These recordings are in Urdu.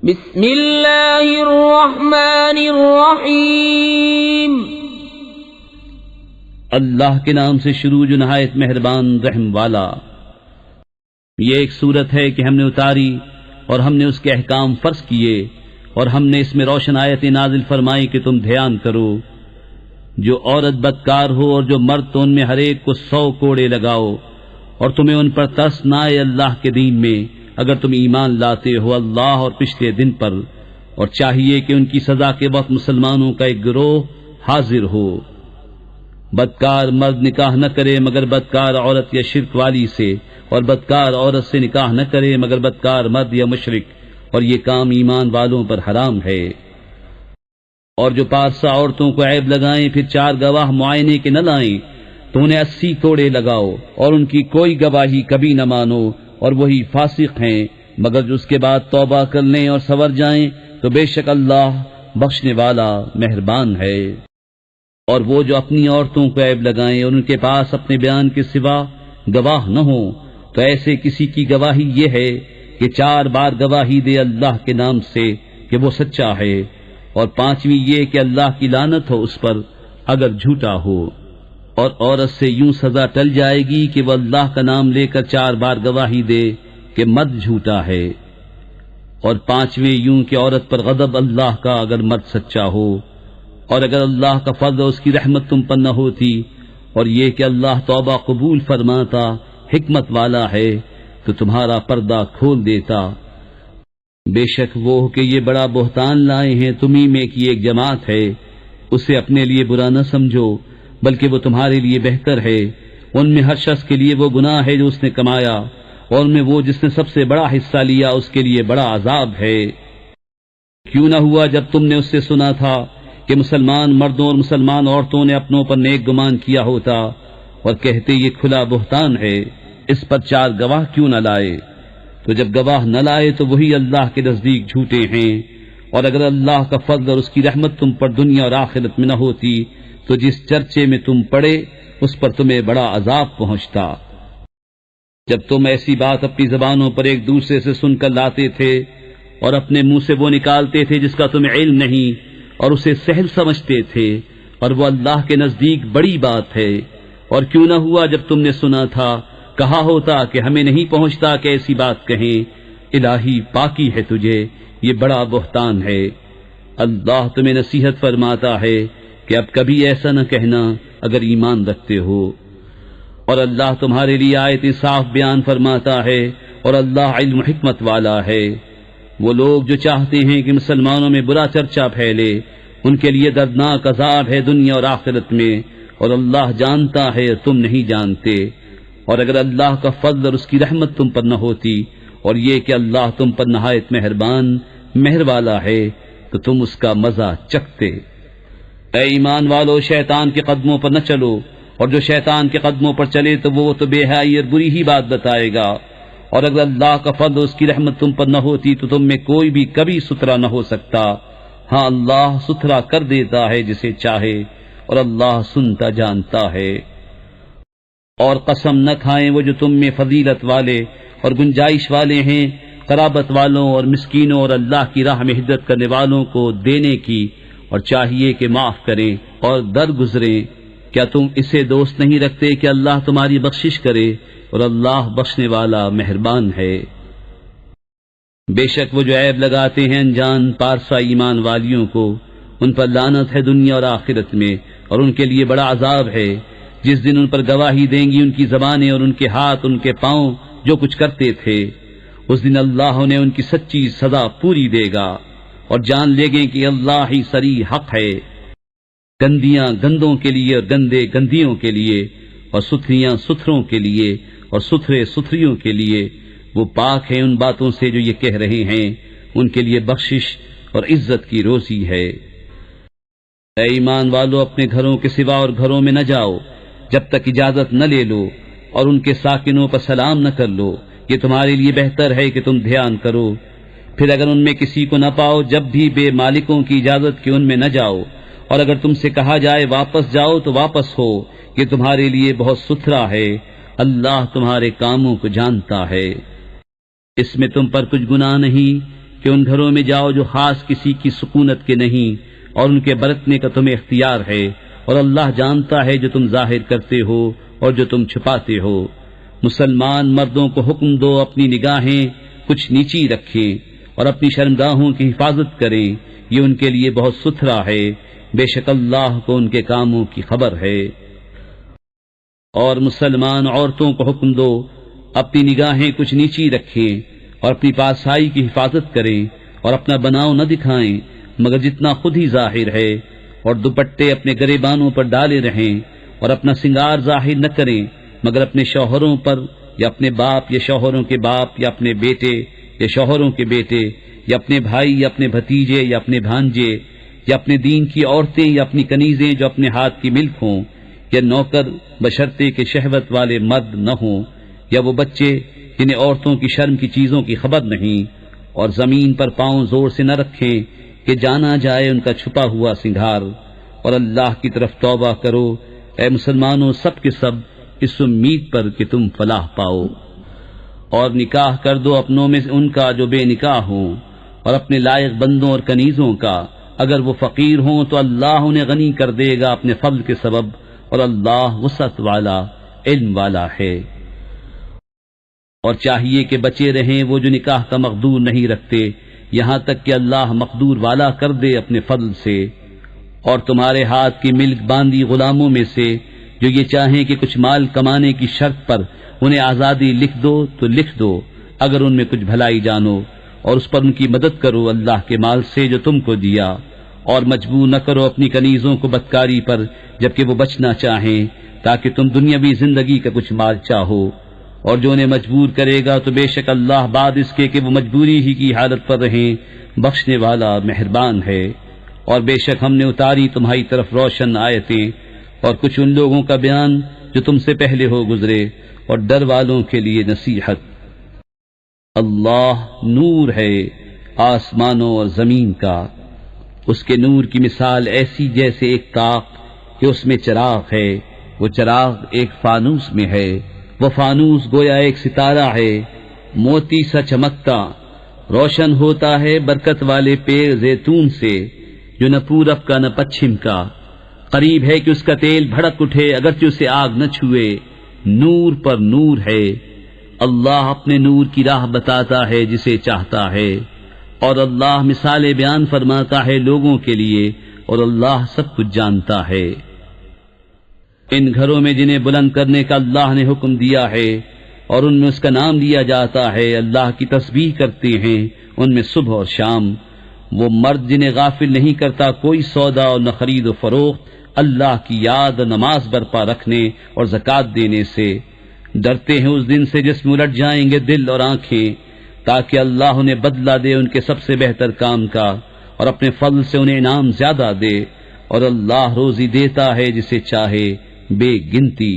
بسم اللہ الرحمن الرحیم اللہ کے نام سے شروع جو نہایت مہربان رحم والا۔ یہ ایک صورت ہے کہ ہم نے اتاری اور ہم نے اس کے احکام فرض کیے اور ہم نے اس میں روشن آیتیں نازل فرمائی کہ تم دھیان کرو۔ جو عورت بدکار ہو اور جو مرد تو ان میں ہر ایک کو 100 کوڑے لگاؤ، اور تمہیں ان پر ترس نہ آئے اللہ کے دین میں اگر تم ایمان لاتے ہو اللہ اور پچھلے دن پر، اور چاہیے کہ ان کی سزا کے وقت مسلمانوں کا ایک گروہ حاضر ہو۔ بدکار مرد نکاح نہ کرے مگر بدکار عورت یا شرک والی سے، اور بدکار عورت سے نکاح نہ کرے مگر بدکار مرد یا مشرک، اور یہ کام ایمان والوں پر حرام ہے۔ اور جو پارسا عورتوں کو عیب لگائیں پھر 4 گواہ معائنے کے نہ لائیں تو انہیں 80 کوڑے لگاؤ، اور ان کی کوئی گواہی کبھی نہ مانو، اور وہی فاسق ہیں، مگر جو اس کے بعد توبہ کر لیں اور سنور جائیں تو بے شک اللہ بخشنے والا مہربان ہے۔ اور وہ جو اپنی عورتوں کو عیب لگائیں اور ان کے پاس اپنے بیان کے سوا گواہ نہ ہوں تو ایسے کسی کی گواہی یہ ہے کہ 4 بار گواہی دے اللہ کے نام سے کہ وہ سچا ہے، اور 5ویں یہ کہ اللہ کی لعنت ہو اس پر اگر جھوٹا ہو۔ اور عورت سے یوں سزا ٹل جائے گی کہ وہ اللہ کا نام لے کر 4 بار گواہی دے کہ مرد جھوٹا ہے، اور 5ویں یوں کہ عورت پر غضب اللہ کا اگر مرد سچا ہو۔ اور اگر اللہ کا فضل اور اس کی رحمت تم پر نہ ہوتی، اور یہ کہ اللہ توبہ قبول فرماتا حکمت والا ہے، تو تمہارا پردہ کھول دیتا۔ بے شک وہ کہ یہ بڑا بہتان لائے ہیں تمہیں میں کی ایک جماعت ہے، اسے اپنے لیے برا نہ سمجھو بلکہ وہ تمہارے لیے بہتر ہے۔ ان میں ہر شخص کے لیے وہ گناہ ہے جو اس نے کمایا، اور ان میں وہ جس نے سب سے بڑا حصہ لیا اس کے لیے بڑا عذاب ہے۔ کیوں نہ ہوا جب تم نے اس سے سنا تھا کہ مسلمان مردوں اور مسلمان عورتوں نے اپنوں پر نیک گمان کیا ہوتا، اور کہتے یہ کھلا بہتان ہے، اس پر 4 گواہ کیوں نہ لائے؟ تو جب گواہ نہ لائے تو وہی اللہ کے نزدیک جھوٹے ہیں۔ اور اگر اللہ کا فضل اور اس کی رحمت تم پر دنیا اور آخرت میں نہ ہوتی تو جس چرچے میں تم پڑے اس پر تمہیں بڑا عذاب پہنچتا۔ جب تم ایسی بات اپنی زبانوں پر ایک دوسرے سے سن کر لاتے تھے اور اپنے منہ سے وہ نکالتے تھے جس کا تمہیں علم نہیں، اور اسے سہل سمجھتے تھے، اور وہ اللہ کے نزدیک بڑی بات ہے۔ اور کیوں نہ ہوا جب تم نے سنا تھا، کہا ہوتا کہ ہمیں نہیں پہنچتا کہ ایسی بات کہیں، الہی پاکی ہے تجھے، یہ بڑا بہتان ہے۔ اللہ تمہیں نصیحت فرماتا ہے کہ اب کبھی ایسا نہ کہنا اگر ایمان رکھتے ہو۔ اور اللہ تمہارے لیے آیتیں صاف بیان فرماتا ہے، اور اللہ علم و حکمت والا ہے۔ وہ لوگ جو چاہتے ہیں کہ مسلمانوں میں برا چرچا پھیلے ان کے لیے دردناک عذاب ہے دنیا اور آخرت میں، اور اللہ جانتا ہے اور تم نہیں جانتے۔ اور اگر اللہ کا فضل اور اس کی رحمت تم پر نہ ہوتی، اور یہ کہ اللہ تم پر نہایت مہربان مہر والا ہے، تو تم اس کا مزہ چکھتے۔ اے ایمان والو، شیطان کے قدموں پر نہ چلو، اور جو شیطان کے قدموں پر چلے تو وہ تو بے حیائی اور بری ہی بات بتائے گا۔ اور اگر اللہ کا فضل اور اس کی رحمت تم پر نہ ہوتی تو تم میں کوئی بھی کبھی ستھرا نہ ہو سکتا۔ ہاں اللہ ستھرا کر دیتا ہے جسے چاہے، اور اللہ سنتا جانتا ہے۔ اور قسم نہ کھائیں وہ جو تم میں فضیلت والے اور گنجائش والے ہیں، قرابت والوں اور مسکینوں اور اللہ کی راہ میں ہجرت کرنے والوں کو دینے کی، اور چاہیے کہ معاف کریں اور درگزریں۔ کیا تم اسے دوست نہیں رکھتے کہ اللہ تمہاری بخشش کرے، اور اللہ بخشنے والا مہربان ہے۔ بے شک وہ جو عیب لگاتے ہیں انجان پارسا ایمان والیوں کو، ان پر لعنت ہے دنیا اور آخرت میں، اور ان کے لیے بڑا عذاب ہے۔ جس دن ان پر گواہی دیں گی ان کی زبانیں اور ان کے ہاتھ ان کے پاؤں جو کچھ کرتے تھے، اس دن اللہ انہیں ان کی سچی سزا پوری دے گا، اور جان لے گے کہ اللہ ہی سری حق ہے۔ گندیاں گندوں کے لیے اور گندے گندیوں کے لیے، اور ستھریاں ستھروں کے لیے اور ستھرے ستھریوں کے لیے، وہ پاک ہیں ان باتوں سے جو یہ کہہ رہے ہیں، ان کے لیے بخشش اور عزت کی روزی ہے۔ اے ایمان والو، اپنے گھروں کے سوا اور گھروں میں نہ جاؤ جب تک اجازت نہ لے لو، اور ان کے ساکنوں پر سلام نہ کر لو، یہ تمہارے لیے بہتر ہے کہ تم دھیان کرو۔ پھر اگر ان میں کسی کو نہ پاؤ جب بھی بے مالکوں کی اجازت کے ان میں نہ جاؤ، اور اگر تم سے کہا جائے واپس جاؤ تو واپس ہو، یہ تمہارے لیے بہت ستھرا ہے، اللہ تمہارے کاموں کو جانتا ہے۔ اس میں تم پر کچھ گناہ نہیں کہ ان گھروں میں جاؤ جو خاص کسی کی سکونت کے نہیں، اور ان کے برتنے کا تمہیں اختیار ہے، اور اللہ جانتا ہے جو تم ظاہر کرتے ہو اور جو تم چھپاتے ہو۔ مسلمان مردوں کو حکم دو اپنی نگاہیں کچھ نیچی رکھیں اور اپنی شرمگاہوں کی حفاظت کریں، یہ ان کے لیے بہت ستھرا ہے، بے شک اللہ کو ان کے کاموں کی خبر ہے۔ اور مسلمان عورتوں کو حکم دو اپنی نگاہیں کچھ نیچی رکھیں اور اپنی پاسائی کی حفاظت کریں اور اپنا بناؤ نہ دکھائیں مگر جتنا خود ہی ظاہر ہے، اور دوپٹے اپنے گریبانوں پر ڈالے رہیں، اور اپنا سنگار ظاہر نہ کریں مگر اپنے شوہروں پر یا اپنے باپ یا شوہروں کے باپ یا اپنے بیٹے یا شوہروں کے بیٹے یا اپنے بھائی یا اپنے بھتیجے یا اپنے بھانجے یا اپنے دین کی عورتیں یا اپنی کنیزیں جو اپنے ہاتھ کی ملک ہوں، یا نوکر بشرطے کے شہوت والے مرد نہ ہوں، یا وہ بچے جنہیں عورتوں کی شرم کی چیزوں کی خبر نہیں، اور زمین پر پاؤں زور سے نہ رکھیں کہ جانا جائے ان کا چھپا ہوا سنگھار، اور اللہ کی طرف توبہ کرو اے مسلمانوں سب کے سب، اس امید پر کہ تم فلاح پاؤ۔ اور نکاح کر دو اپنوں میں ان کا جو بے نکاح ہوں، اور اپنے لائق بندوں اور کنیزوں کا، اگر وہ فقیر ہوں تو اللہ انہیں غنی کر دے گا اپنے فضل کے سبب، اور اللہ وسعت والا علم والا ہے۔ اور چاہیے کہ بچے رہیں وہ جو نکاح کا مقدور نہیں رکھتے، یہاں تک کہ اللہ مقدور والا کر دے اپنے فضل سے۔ اور تمہارے ہاتھ کی ملک باندھی غلاموں میں سے جو یہ چاہیں کہ کچھ مال کمانے کی شرط پر انہیں آزادی لکھ دو تو لکھ دو، اگر ان میں کچھ بھلائی جانو، اور اس پر ان کی مدد کرو اللہ کے مال سے جو تم کو دیا، اور مجبور نہ کرو اپنی کنیزوں کو بدکاری پر جبکہ وہ بچنا چاہیں، تاکہ تم دنیاوی زندگی کا کچھ مال چاہو۔ اور جو انہیں مجبور کرے گا تو بے شک اللہ بعد اس کے کہ وہ مجبوری ہی کی حالت پر رہیں بخشنے والا مہربان ہے۔ اور بے شک ہم نے اتاری تمہاری طرف روشن آیتیں اور کچھ ان لوگوں کا بیان جو تم سے پہلے ہو گزرے، اور ڈر والوں کے لیے نصیحت۔ اللہ نور ہے آسمانوں اور زمین کا، اس کے نور کی مثال ایسی جیسے ایک طاق کہ اس میں چراغ ہے، وہ چراغ ایک فانوس میں ہے، وہ فانوس گویا ایک ستارہ ہے موتی سا چمکتا، روشن ہوتا ہے برکت والے پیڑ زیتون سے جو نہ پورب کا نہ پچھم کا، قریب ہے کہ اس کا تیل بھڑک اٹھے اگرچہ اسے آگ نہ چھوئے، نور پر نور ہے۔ اللہ اپنے نور کی راہ بتاتا ہے جسے چاہتا ہے، اور اللہ مثالیں بیان فرماتا ہے لوگوں کے لیے، اور اللہ سب کچھ جانتا ہے۔ ان گھروں میں جنہیں بلند کرنے کا اللہ نے حکم دیا ہے اور ان میں اس کا نام لیا جاتا ہے، اللہ کی تسبیح کرتے ہیں ان میں صبح اور شام۔ وہ مرد جنہیں غافل نہیں کرتا کوئی سودا اور نہ خرید و فروخت اللہ کی یاد اور نماز برپا رکھنے اور زکوٰۃ دینے سے، ڈرتے ہیں اس دن سے جس میں الٹ جائیں گے دل اور آنکھیں، تاکہ اللہ انہیں بدلہ دے ان کے سب سے بہتر کام کا، اور اپنے فضل سے انہیں انعام زیادہ دے، اور اللہ روزی دیتا ہے جسے چاہے بے گنتی۔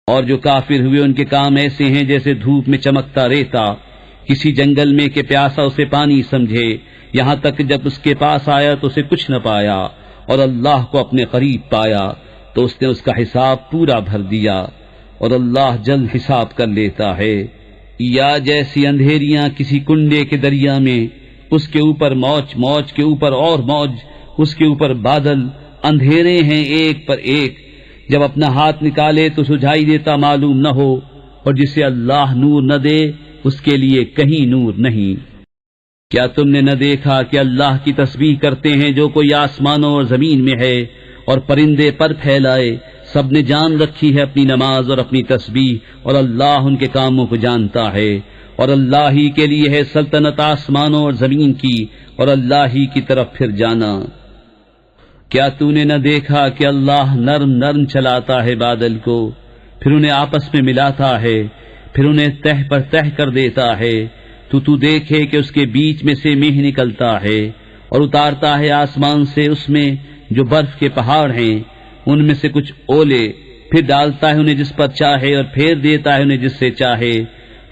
اور جو کافر ہوئے ان کے کام ایسے ہیں جیسے دھوپ میں چمکتا ریتا، کسی جنگل میں کہ پیاسا اسے پانی سمجھے، یہاں تک جب اس کے پاس آیا تو اسے کچھ نہ پایا، اور اللہ کو اپنے قریب پایا تو اس نے اس کا حساب پورا بھر دیا، اور اللہ جلد حساب کر لیتا ہے۔ یا جیسی اندھیریاں کسی کنڈے کے دریا میں، اس کے اوپر موج، موج کے اوپر اور موج، اس کے اوپر بادل، اندھیرے ہیں ایک پر ایک، جب اپنا ہاتھ نکالے تو سجھائی دیتا معلوم نہ ہو، اور جسے اللہ نور نہ دے اس کے لیے کہیں نور نہیں۔ کیا تم نے نہ دیکھا کہ اللہ کی تسبیح کرتے ہیں جو کوئی آسمانوں اور زمین میں ہے، اور پرندے پر پھیلائے، سب نے جان رکھی ہے اپنی نماز اور اپنی تسبیح، اور اللہ ان کے کاموں کو جانتا ہے، اور اللہ ہی کے لیے ہے سلطنت آسمانوں اور زمین کی، اور اللہ ہی کی طرف پھر جانا۔ کیا تو نے نہ دیکھا کہ اللہ نرم نرم چلاتا ہے بادل کو، پھر انہیں آپس میں ملاتا ہے، پھر انہیں تہ پر تہ کر دیتا ہے، تو دیکھے کہ اس کے بیچ میں سے میہ نکلتا ہے، اور اتارتا ہے آسمان سے اس میں جو برف کے پہاڑ ہیں، ان میں سے کچھ اولے، پھر ڈالتا ہے انہیں جس پر چاہے، اور پھیر دیتا ہے انہیں جس سے چاہے۔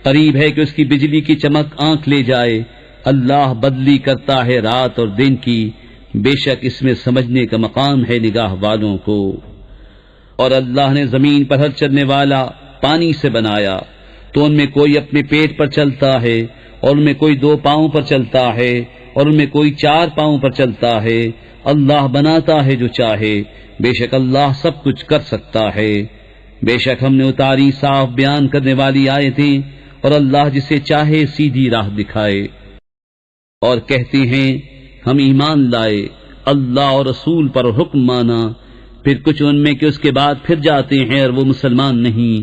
قریب ہے کہ اس کی بجلی کی چمک آنکھ لے جائے، اللہ بدلی کرتا ہے رات اور دن کی، بے شک اس میں سمجھنے کا مقام ہے نگاہ والوں کو۔ اور اللہ نے زمین پر ہر چلنے والا پانی سے بنایا، تو ان میں کوئی اپنے پیٹ پر چلتا ہے اور ان میں کوئی 2 پاؤں پر چلتا ہے اور ان میں کوئی 4 پاؤں پر چلتا ہے۔ اللہ بناتا ہے جو چاہے، بے شک اللہ سب کچھ کر سکتا ہے۔ بے شک ہم نے اتاری صاف بیان کرنے والی آیتیں، اور اللہ جسے چاہے سیدھی راہ دکھائے۔ اور کہتے ہیں ہم ایمان لائے، اللہ اور رسول پر حکم مانا، پھر کچھ ان میں کہ اس کے بعد پھر جاتے ہیں اور وہ مسلمان نہیں،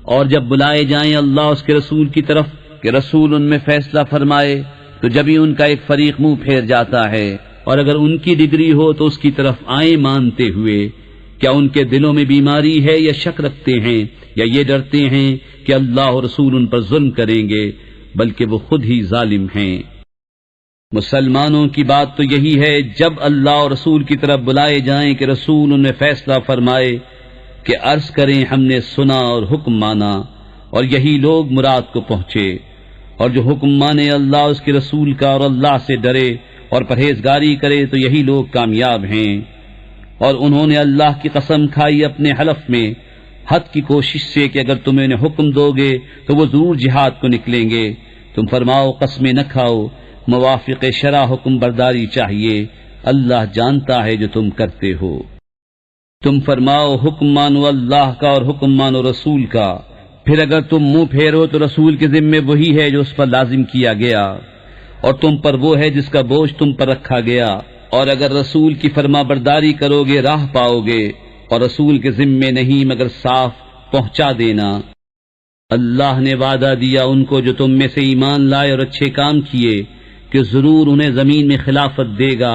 اور جب بلائے جائیں اللہ اس کے رسول کی طرف کہ رسول ان میں فیصلہ فرمائے تو جبھی ان کا ایک فریق منہ پھیر جاتا ہے، اور اگر ان کی ڈگری ہو تو اس کی طرف آئیں مانتے ہوئے۔ کیا ان کے دلوں میں بیماری ہے یا شک رکھتے ہیں یا یہ ڈرتے ہیں کہ اللہ اور رسول ان پر ظلم کریں گے، بلکہ وہ خود ہی ظالم ہیں۔ مسلمانوں کی بات تو یہی ہے جب اللہ اور رسول کی طرف بلائے جائیں کہ رسول ان میں فیصلہ فرمائے کہ عرض کریں ہم نے سنا اور حکم مانا، اور یہی لوگ مراد کو پہنچے۔ اور جو حکم مانے اللہ اس کے رسول کا اور اللہ سے ڈرے اور پرہیزگاری کرے تو یہی لوگ کامیاب ہیں۔ اور انہوں نے اللہ کی قسم کھائی اپنے حلف میں حد کی کوشش سے کہ اگر تم انہیں حکم دو گے تو وہ ضرور جہاد کو نکلیں گے۔ تم فرماؤ قسمیں نہ کھاؤ، موافق شرع حکم برداری چاہیے، اللہ جانتا ہے جو تم کرتے ہو۔ تم فرماؤ حکم مانو اللہ کا اور حکم مانو رسول کا، پھر اگر تم منہ پھیرو تو رسول کے ذمے وہی ہے جو اس پر لازم کیا گیا، اور تم پر وہ ہے جس کا بوجھ تم پر رکھا گیا، اور اگر رسول کی فرما برداری کرو گے راہ پاؤ گے، اور رسول کے ذمے نہیں مگر صاف پہنچا دینا۔ اللہ نے وعدہ دیا ان کو جو تم میں سے ایمان لائے اور اچھے کام کیے کہ ضرور انہیں زمین میں خلافت دے گا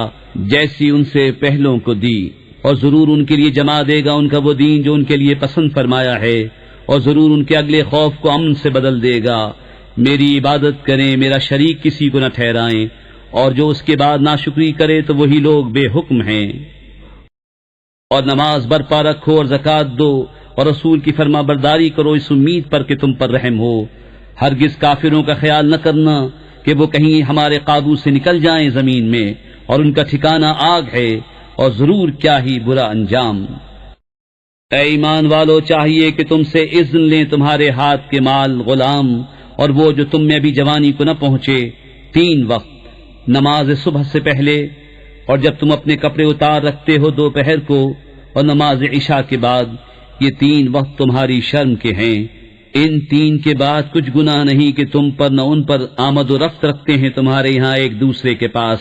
جیسی ان سے پہلوں کو دی، اور ضرور ان کے لیے جما دے گا ان کا وہ دین جو ان کے لیے پسند فرمایا ہے، اور ضرور ان کے اگلے خوف کو امن سے بدل دے گا۔ میری عبادت کریں، میرا شریک کسی کو نہ ٹھہرائیں، اور جو اس کے بعد ناشکری کرے تو وہی لوگ بے حکم ہیں۔ اور نماز برپا رکھو اور زکوٰۃ دو اور رسول کی فرما برداری کرو اس امید پر کہ تم پر رحم ہو۔ ہرگز کافروں کا خیال نہ کرنا کہ وہ کہیں ہمارے قابو سے نکل جائیں زمین میں، اور ان کا ٹھکانہ آگ ہے، اور ضرور کیا ہی برا انجام۔ اے ایمان والو چاہیے کہ تم سے اذن لیں تمہارے ہاتھ کے مال غلام اور وہ جو تم میں ابھی جوانی کو نہ پہنچے، 3 وقت، نماز صبح سے پہلے، اور جب تم اپنے کپڑے اتار رکھتے ہو دوپہر کو، اور نماز عشاء کے بعد۔ یہ 3 وقت تمہاری شرم کے ہیں۔ ان 3 کے بعد کچھ گناہ نہیں کہ تم پر نہ ان پر آمد و رفت رکھتے ہیں تمہارے یہاں ایک دوسرے کے پاس۔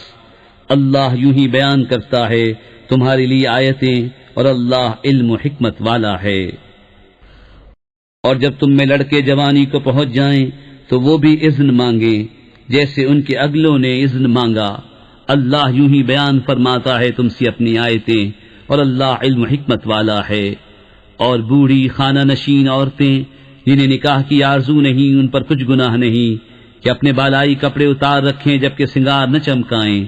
اللہ یوں ہی بیان کرتا ہے تمہارے لیے آیتیں، اور اللہ علم و حکمت والا ہے۔ اور جب تم میں لڑکے جوانی کو پہنچ جائیں تو وہ بھی اذن مانگیں جیسے ان کے اگلوں نے اذن مانگا۔ اللہ یوں ہی بیان فرماتا ہے تم سے اپنی آیتیں، اور اللہ علم و حکمت والا ہے۔ اور بوڑھی خانہ نشین عورتیں جنہیں نکاح کی آرزو نہیں ان پر کچھ گناہ نہیں کہ اپنے بالائی کپڑے اتار رکھیں جبکہ سنگار نہ چمکائیں،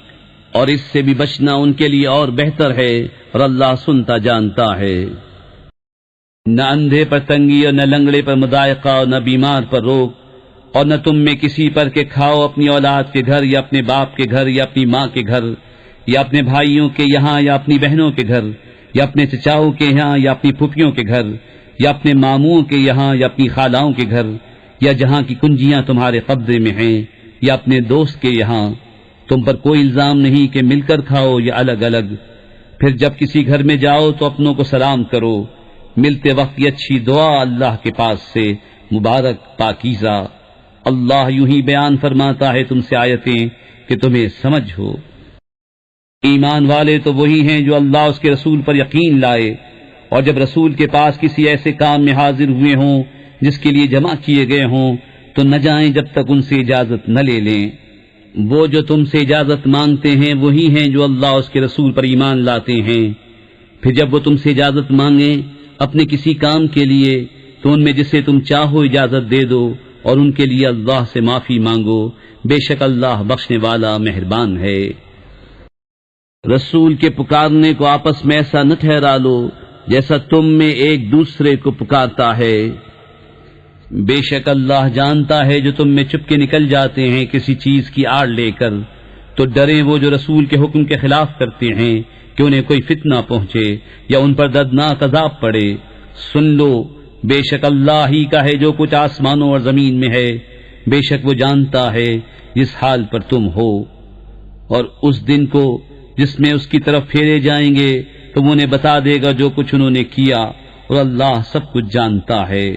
اور اس سے بھی بچنا ان کے لیے اور بہتر ہے، اور اللہ سنتا جانتا ہے۔ نہ اندھے پر تنگی اور نہ لنگڑے پر مضائقہ اور نہ بیمار پر روک، اور نہ تم میں کسی پر کہ کھاؤ اپنی اولاد کے گھر یا اپنے باپ کے گھر یا اپنی ماں کے گھر یا اپنے بھائیوں کے یہاں یا اپنی بہنوں کے گھر یا اپنے چچاؤں کے یہاں یا اپنی پھوپھیوں کے گھر یا اپنے ماموں کے یہاں یا اپنی خالاؤں کے گھر یا جہاں کی کنجیاں تمہارے قبضے میں ہیں یا اپنے دوست کے یہاں۔ تم پر کوئی الزام نہیں کہ مل کر کھاؤ یا الگ الگ۔ پھر جب کسی گھر میں جاؤ تو اپنوں کو سلام کرو، ملتے وقت یہ اچھی دعا اللہ کے پاس سے، مبارک پاکیزہ۔ اللہ یوں ہی بیان فرماتا ہے تم سے آیتیں کہ تمہیں سمجھ ہو۔ ایمان والے تو وہی ہیں جو اللہ اس کے رسول پر یقین لائے، اور جب رسول کے پاس کسی ایسے کام میں حاضر ہوئے ہوں جس کے لیے جمع کیے گئے ہوں تو نہ جائیں جب تک ان سے اجازت نہ لے لیں۔ وہ جو تم سے اجازت مانگتے ہیں وہی ہیں جو اللہ اس کے رسول پر ایمان لاتے ہیں۔ پھر جب وہ تم سے اجازت مانگیں اپنے کسی کام کے لیے تو ان میں جسے تم چاہو اجازت دے دو، اور ان کے لیے اللہ سے معافی مانگو، بے شک اللہ بخشنے والا مہربان ہے۔ رسول کے پکارنے کو آپس میں ایسا نہ ٹھہرا لو جیسا تم میں ایک دوسرے کو پکارتا ہے، بے شک اللہ جانتا ہے جو تم میں چپ کے نکل جاتے ہیں کسی چیز کی آڑ لے کر، تو ڈریں وہ جو رسول کے حکم کے خلاف کرتے ہیں کہ انہیں کوئی فتنہ پہنچے یا ان پر دردناک عذاب پڑے۔ سن لو بے شک اللہ ہی کا ہے جو کچھ آسمانوں اور زمین میں ہے، بے شک وہ جانتا ہے جس حال پر تم ہو۔ اور اس دن کو جس میں اس کی طرف پھیرے جائیں گے تو وہ انہیں بتا دے گا جو کچھ انہوں نے کیا، اور اللہ سب کچھ جانتا ہے۔